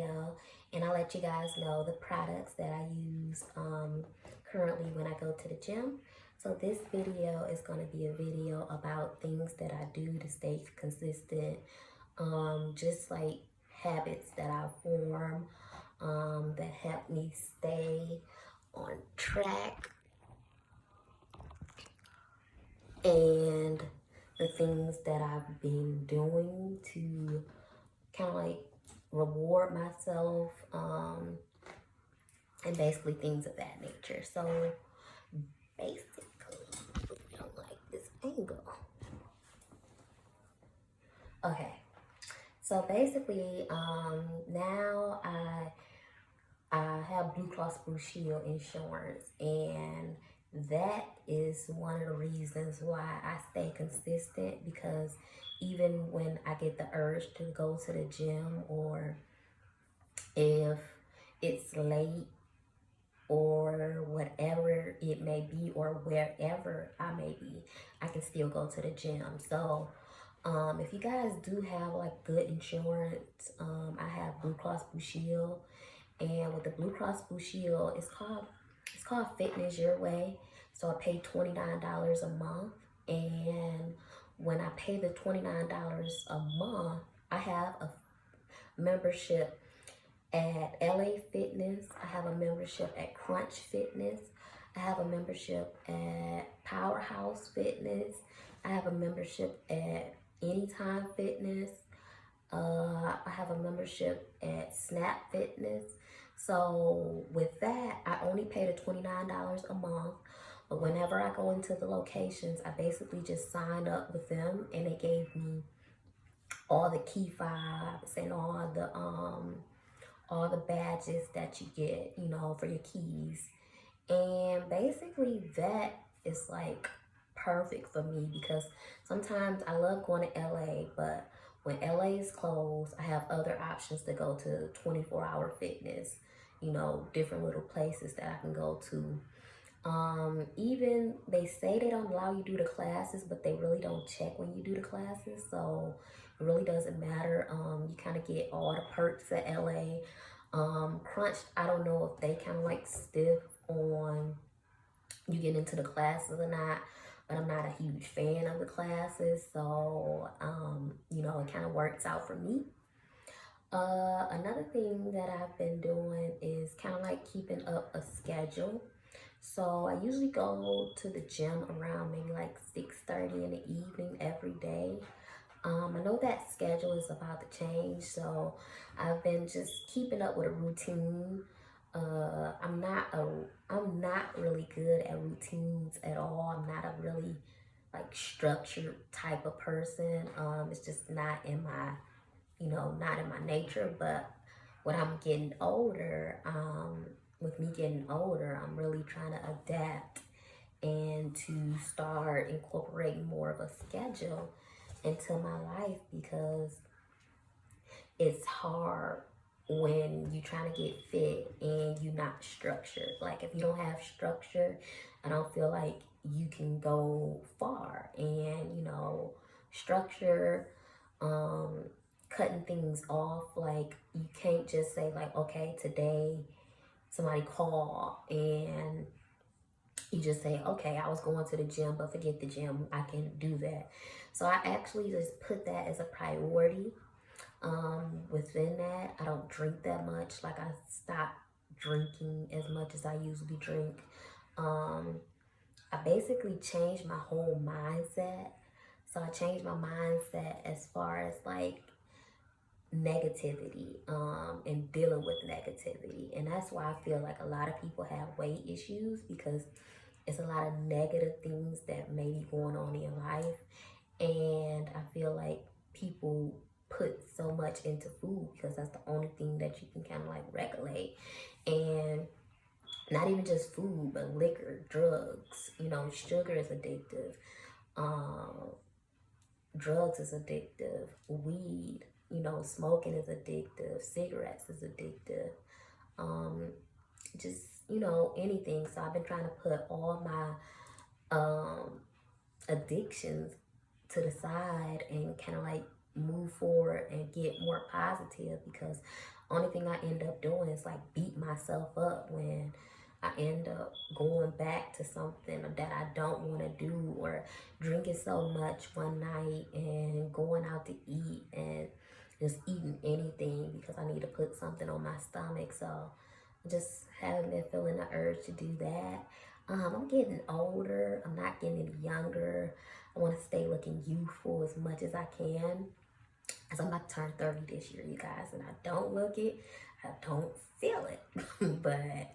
video, and I'll let you guys know the products that I use currently when I go to the gym. So this video is going to be a video about things that I do to stay consistent, just like habits that I form that help me stay on track, and the things that I've been doing to kind of like reward myself, and basically things of that nature. So basically, I don't like this angle. Okay, so basically, now I have Blue Cross Blue Shield insurance, and that is one of the reasons why I stay consistent, because even when I get the urge to go to the gym, or if it's late or whatever it may be, or wherever I may be, I can still go to the gym. So if you guys do have like good insurance, I have Blue Cross Blue Shield, and with the Blue Cross Blue Shield, it's called Fitness Your Way. So I pay $29 a month, and when I pay the $29 a month, I have a membership at LA Fitness. I have a membership at Crunch Fitness. I have a membership at Powerhouse Fitness. I have a membership at Anytime Fitness. I have a membership at Snap Fitness. So with that, I only pay the $29 a month. But whenever I go into the locations, I basically just signed up with them, and they gave me all the key fobs and all the badges that you get, you know, for your keys. And basically that is like perfect for me, because sometimes I love going to LA, but when LA is closed, I have other options to go to. 24-hour fitness, you know, different little places that I can go to. Even they say they don't allow you to do the classes, but they really don't check when you do the classes, so it really doesn't matter. You kind of get all the perks at LA. Crunch, I don't know if they kind of like stiff on you get into the classes or not, but I'm not a huge fan of the classes, so you know, it kind of works out for me. Another thing that I've been doing is kind of like keeping up a schedule. So I usually go to the gym around maybe like 6:30 in the evening every day. I know that schedule is about to change, so I've been just keeping up with a routine. I'm not really good at routines at all. I'm not a really like structured type of person. It's just not in my, you know, not in my nature. But when I'm getting older, with me getting older, I'm really trying to adapt and to start incorporating more of a schedule into my life, because it's hard when you're trying to get fit and you're not structured. Like if you don't have structure, I don't feel like you can go far. And you know, structure, cutting things off. Like you can't just say like, okay, today somebody call and you just say, okay, I was going to the gym, but forget the gym, I can do that. So I actually just put that as a priority. Within that, I don't drink that much. Like I stopped drinking as much as I usually drink. I basically changed my whole mindset. So I changed my mindset as far as like negativity, and dealing with negativity. And that's why I feel like a lot of people have weight issues, because it's a lot of negative things that may be going on in your life. And I feel like people put so much into food, because that's the only thing that you can kind of like regulate. And not even just food, but liquor, drugs, you know, sugar is addictive. Drugs is addictive. Weed, you know, smoking is addictive. Cigarettes is addictive. Just, you know, anything. So I've been trying to put all my addictions to the side and kind of like move forward and get more positive, because Only thing I end up doing is like beat myself up when I end up going back to something that I don't want to do, or drinking so much one night and going out to eat and just eating anything because I need to put something on my stomach. So I just haven't been feeling the urge to do that. I'm getting older. I'm not getting any younger. I want to stay looking youthful as much as I can. Because I'm about to turn 30 this year, you guys. And I don't look it. I don't feel it. But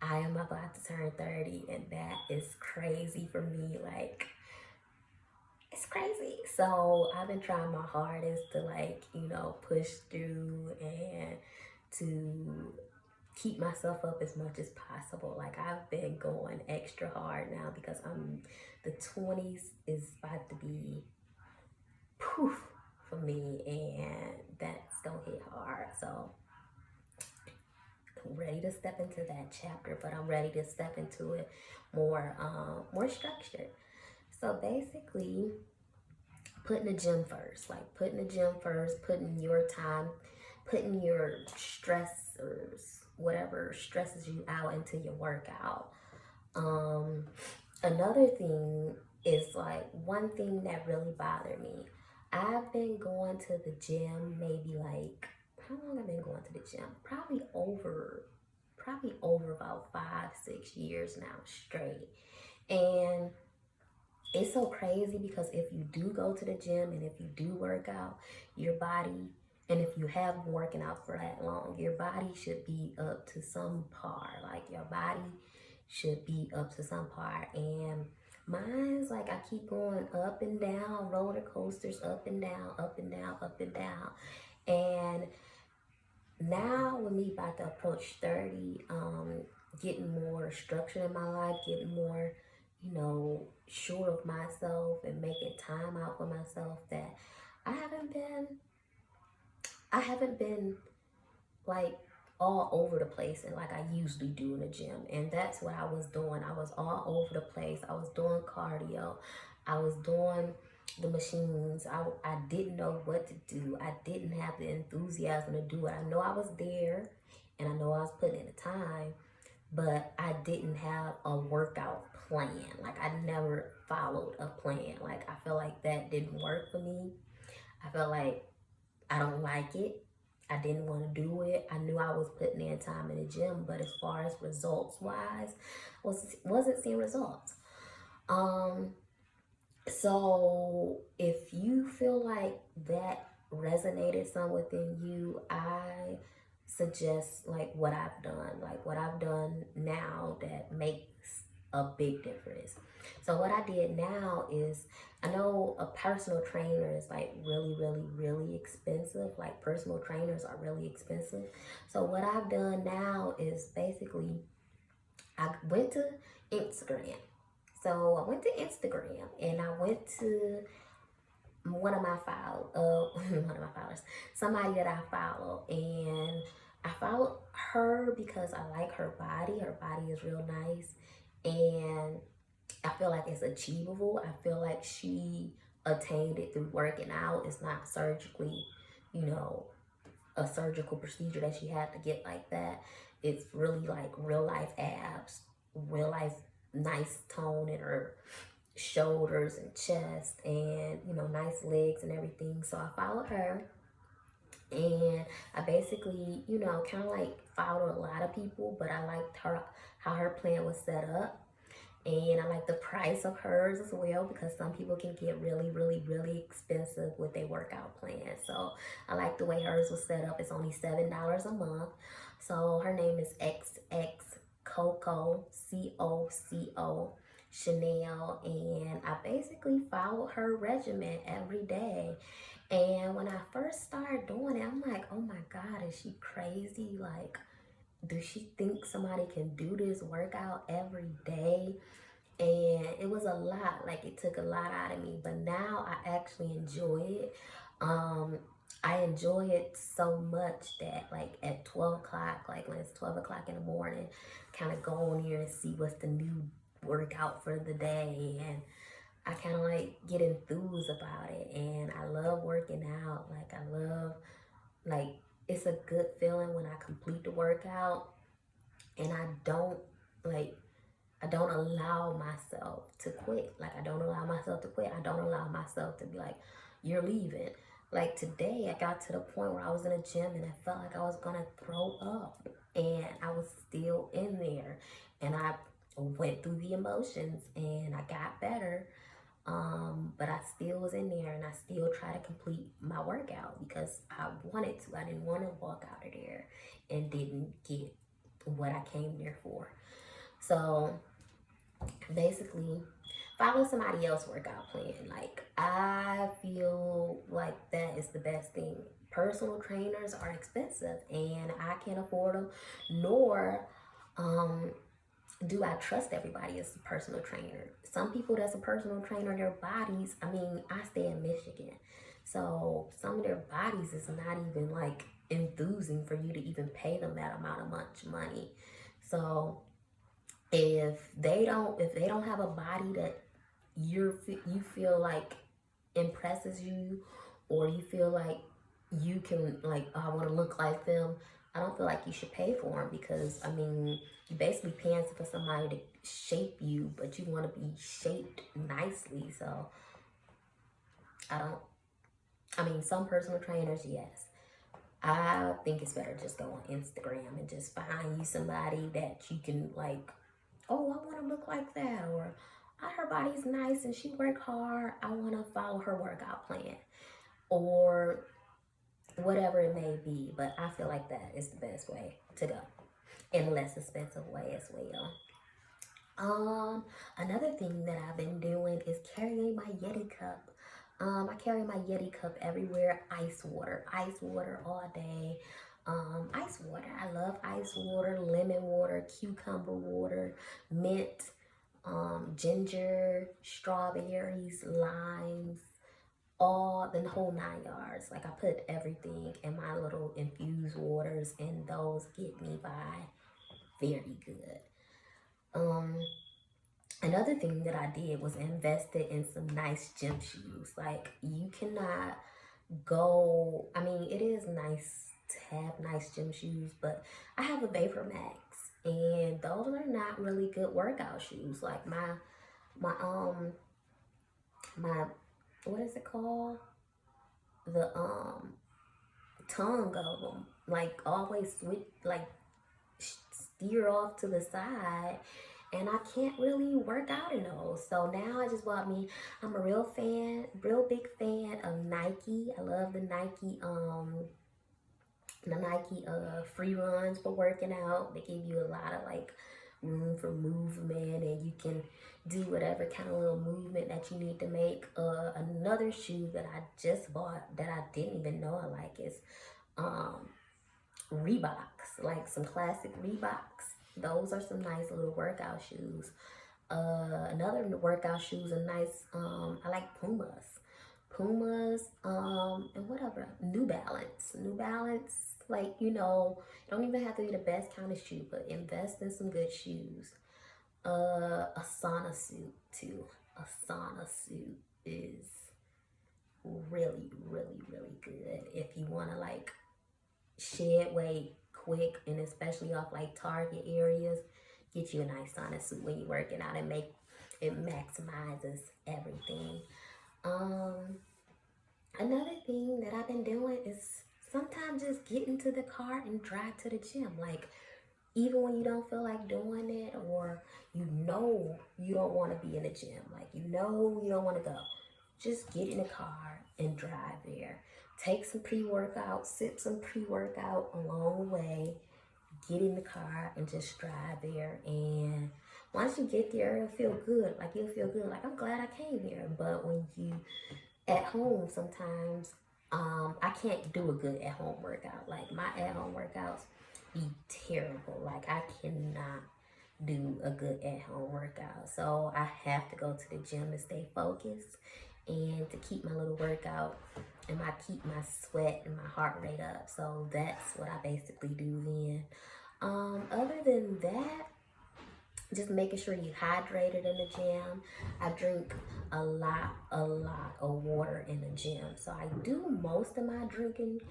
I am about to turn 30. And that is crazy for me. Like, it's crazy. So I've been trying my hardest to, like, push through and to keep myself up as much as possible. Like, I've been going extra hard now because the 20s is about to be poof for me, and that's gonna hit hard. So I'm ready to step into that chapter, but I'm ready to step into it more structured. So basically, putting the gym first, like putting the gym first, putting your time, putting your stressors, whatever stresses you out, into your workout. Another thing is, like, one thing that really bothered me. I've been going to the gym maybe, like, how long have I been going to the gym? Probably over about 5-6 years now straight. And it's so crazy because if you do go to the gym and if you do work out, your body, and if you have been working out for that long, your body should be up to some par. Like, your body should be up to some par. And mine's like, I keep going up and down, roller coasters, up and down, up and down, up and down. And now with me about to approach 30, getting more structure in my life, getting more, sure of myself and making time out for myself, that I haven't been like all over the place and like I usually do in the gym. And that's what I was doing. I was all over the place. I was doing cardio. I was doing the machines. I didn't know what to do. I didn't have the enthusiasm to do it. I know I was there and I know I was putting in the time, but I didn't have a workout plan. Like, I never followed a plan. Like, I felt like that didn't work for me. I felt like I don't like it. I didn't want to do it. I knew I was putting in time in the gym, but as far as results wise, wasn't seeing results. So if you feel like that resonated some within you, I suggest like what I've done now that makes a big difference. So what I did now is, I know a personal trainer is like really, really, really expensive. Like, personal trainers are really expensive. So what I've done now is basically I went to Instagram. So I went to Instagram and I went to one of my followers, somebody that I follow, and I followed her because I like her body. Her body is real nice, and I feel like it's achievable. I feel like she attained it through working out. It's not surgically, a surgical procedure that she had to get like that. It's really like real life abs, real life nice tone in her shoulders and chest, and nice legs and everything. So I followed her, and I basically kind of like followed a lot of people, but I liked how her plan was set up, and I like the price of hers as well, because some people can get really, really, really expensive with their workout plan. So I like the way hers was set up. It's only $7 a month. So her name is XX Coco, COCO Chanel, and I basically followed her regimen every day. And when I first started doing it, I'm like, oh my God, is she crazy? Like, does she think somebody can do this workout every day? And it was a lot. Like, it took a lot out of me, but now I actually enjoy it. I enjoy it so much that, like, at 12 o'clock, like when it's 12 o'clock in the morning, kind of go on here and see what's the new workout for the day, and I kind of like get enthused about it. And I love working out. Like, I love like it's a good feeling when I complete the workout and I don't allow myself to quit. Like, I don't allow myself to quit. I don't allow myself to be like, you're leaving. Like, today I got to the point where I was in a gym and I felt like I was gonna throw up, and I was still in there, and I went through the emotions and I got better. But I still was in there and I still try to complete my workout because I wanted to. I didn't want to walk out of there and didn't get what I came there for. So basically, follow somebody else's workout plan. Like, I feel like that is the best thing. Personal trainers are expensive and I can't afford them, nor do I trust everybody as a personal trainer. Some people that's a personal trainer, their bodies, I mean, I stay in Michigan, so some of their bodies is not even like enthusing for you to even pay them that amount of much money. So if they don't have a body that you feel like impresses you, or you feel like you can, like, oh, I want to look like them, I don't feel like you should pay for them, because I mean, you basically paying for somebody to shape you, but you want to be shaped nicely. So I mean, some personal trainers, yes. I think it's better just go on Instagram and just find you somebody that you can, like, oh, I want to look like that, or her body's nice and she work hard, I want to follow her workout plan, or whatever it may be. But I feel like that is the best way to go, and less expensive way as well. Another thing that I've been doing is carrying my Yeti cup. I carry my Yeti cup everywhere. Ice water all day. Ice water. I love ice water, lemon water, cucumber water, mint, ginger, strawberries, limes, all the whole 9 yards. Like, I put everything in my little infused waters, and those get me by very good. Another thing that I did was invested in some nice gym shoes. Like, you cannot go, I mean, it is nice to have nice gym shoes, but I have a Vapor Max, and those are not really good workout shoes. Like, my what is it called? The tongue of them, like, always switch, like, steer off to the side, and I can't really work out in those. So now I just bought me, I'm a real big fan of Nike. I love the Nike free runs for working out. They give you a lot of, like, room for movement, and you can do whatever kind of little movement that you need to make. Another shoe that I just bought that I didn't even know I like is Reeboks, like some classic Reeboks. Those are some nice little workout shoes. Another workout shoes are nice. I like Pumas, and whatever. New Balance. Like, you don't even have to be the best kind of shoe, but invest in some good shoes. A sauna suit too. A sauna suit is really, really, really good if you want to, like, shed weight quick, and especially off, like, target areas. Get you a nice sauna suit when you're working out, and it maximizes everything. Another thing that I've been doing is sometimes just get into the car and drive to the gym. Like, even when you don't feel like doing it, or you don't want to be in the gym, like, you don't want to go, just get in the car and drive there. Take some pre-workout, sip some pre-workout along the way, get in the car and just drive there. And once you get there, it'll feel good. Like, I'm glad I came here. But when you at home, sometimes I can't do a good at-home workout. Like, my at-home workouts be terrible. Like, I cannot do a good at-home workout. So I have to go to the gym to stay focused and to keep my little workout and keep my sweat and my heart rate up. So that's what I basically do then. Other than that, just making sure you hydrated in the gym. I drink a lot of water in the gym. So I do most of my drinking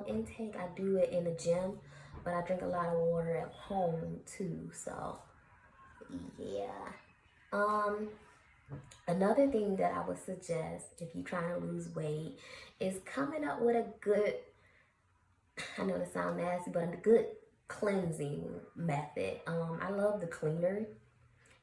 intake. I do it in the gym, but I drink a lot of water at home too. So yeah. Another thing that I would suggest if you're trying to lose weight is coming up with a good, I know this sounds nasty, but a good cleansing method. I love the cleaner.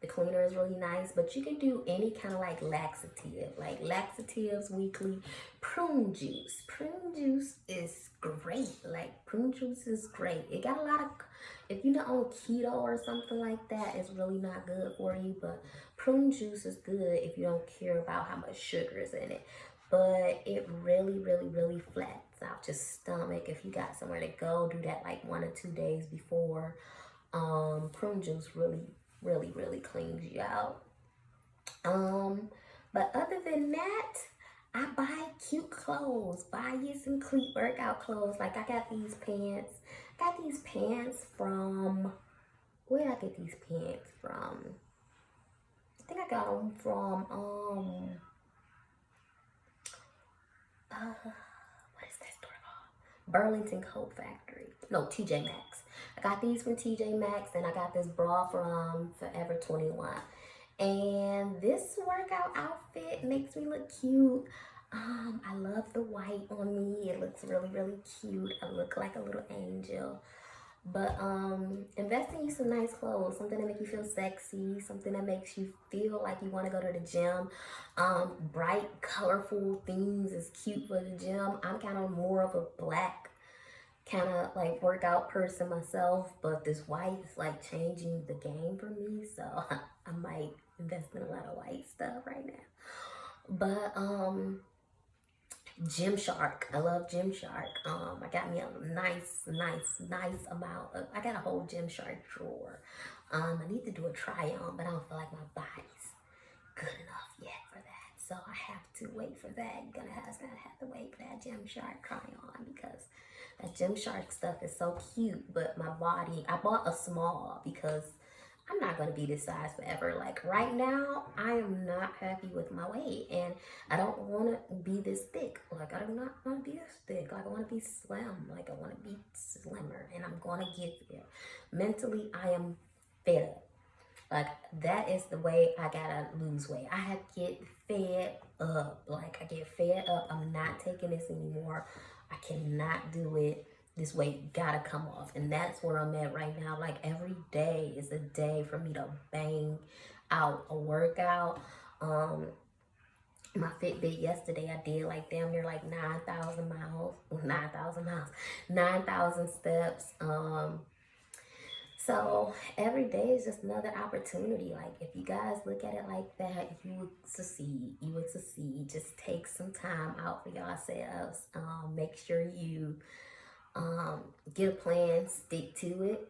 The cleaner is really nice, but you can do any kind of like laxative, like laxatives weekly. Prune juice. Prune juice is great. Like prune juice is great. It got a lot of, if you're not on keto or something like that, it's really not good for you. But prune juice is good if you don't care about how much sugar is in it. But it really, really, really flattens out your stomach. If you got somewhere to go, do that like 1 or 2 days before. Prune juice really cleans you out. But other than that, I buy cute clothes. Buy you some cute workout clothes. Like I got these pants. Got these pants from, where did I get these pants from? I think I got them from what is that store called? Burlington Coat Factory. No, TJ Maxx. I got these from TJ Maxx, and I got this bra from Forever 21. And this workout outfit makes me look cute. I love the white on me. It looks really cute. I look like a little angel. But invest in you some nice clothes, something that makes you feel sexy, something that makes you feel like you want to go to the gym. Bright, colorful things is cute for the gym. I'm kind of more of a black kind of like workout person myself, but this white is like changing the game for me, so I might invest in a lot of white stuff right now. But Gymshark. I love Gymshark. I got me a nice amount of, I got a whole Gymshark drawer. I need to do a try on, but I don't feel like my body's good enough yet for that. So I have to wait for that. I'm gonna have to wait for that Gymshark try on, because that Gymshark stuff is so cute, but my body, I bought a small because I'm not going to be this size forever. Like right now, I am not happy with my weight, and I don't want to be this thick. Like I do not want to be this thick. Like I want to be slim. Like I want to be slimmer, and I'm going to get there. Mentally, I am fed up. Like that is the way I gotta lose weight. I have to get fed up. Like I get fed up. I'm not taking this anymore. I cannot do it. This weight gotta come off, and that's where I'm at right now. Like every day is a day for me to bang out a workout. My Fitbit yesterday, I did like damn near like 9,000 miles, 9,000 steps. So every day is just another opportunity. Like if you guys look at it like that, you would succeed. You would succeed. Just take some time out for yourselves. Make sure you get a plan, stick to it.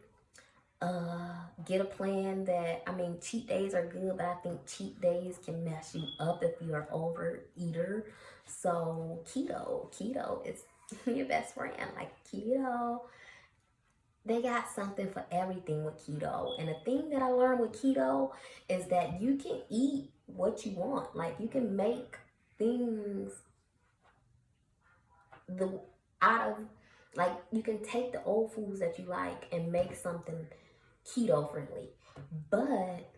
Get a plan that, I mean, cheat days are good, but I think cheat days can mess you up if you're an overeater. So keto is your best friend. Like keto, they got something for everything with keto. And the thing that I learned with keto is that you can eat what you want. Like you can make things out of, like you can take the old foods that you like and make something keto friendly. But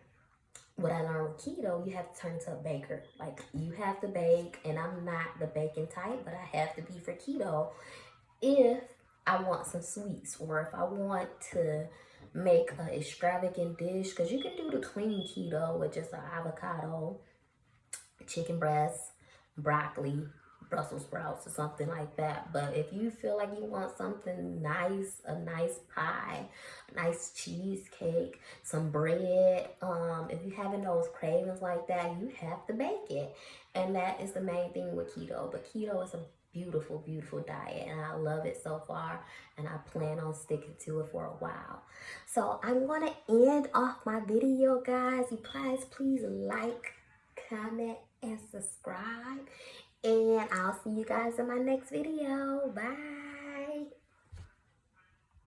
what I learned with keto, you have to turn into a baker. Like you have to bake, and I'm not the baking type, but I have to be for keto if I want some sweets, or if I want to make an extravagant dish, because you can do the clean keto with just an avocado, chicken breast, broccoli, Brussels sprouts, or something like that. But if you feel like you want something nice, a nice pie, a nice cheesecake, some bread, if you're having those cravings like that, you have to bake it. And that is the main thing with keto. But keto is a beautiful diet, and I love it so far, and I plan on sticking to it for a while. So I'm going to end off my video, guys. You guys please like, comment, and subscribe, and I'll see you guys in my next video. Bye.